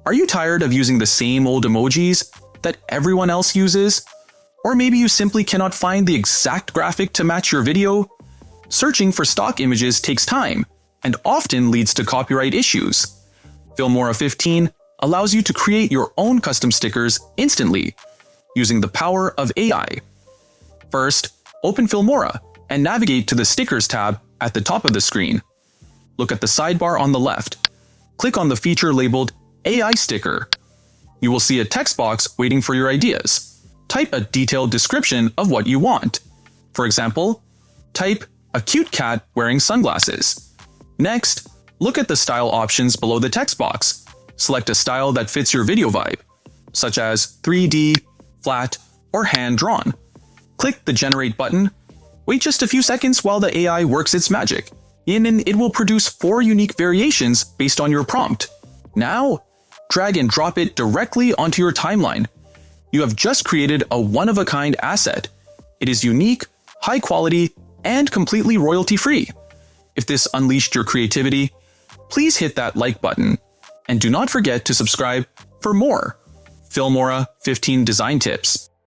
Are you tired of using the same old emojis that everyone else uses? Or maybe you simply cannot find the exact graphic to match your video? Searching for stock images takes time and often leads to copyright issues. Filmora 15 allows you to create your own custom stickers instantly using the power of AI. First, open Filmora and navigate to the Stickers tab at the top of the screen. Look at the sidebar on the left. Click on the feature labeled AI Sticker. You will see a text box waiting for your ideas. Type a detailed description of what you want. For example, type a cute cat wearing sunglasses. Next, look at the style options below the text box. Select a style that fits your video vibe, such as 3D, flat, or hand-drawn. Click the Generate button. Wait just a few seconds while the AI works its magic, and it will produce 4 unique variations based on your prompt. Now, drag and drop it directly onto your timeline. You have just created a one-of-a-kind asset. It is unique, high quality, and completely royalty-free. If this unleashed your creativity, please hit that like button. And do not forget to subscribe for more Filmora 15 design tips.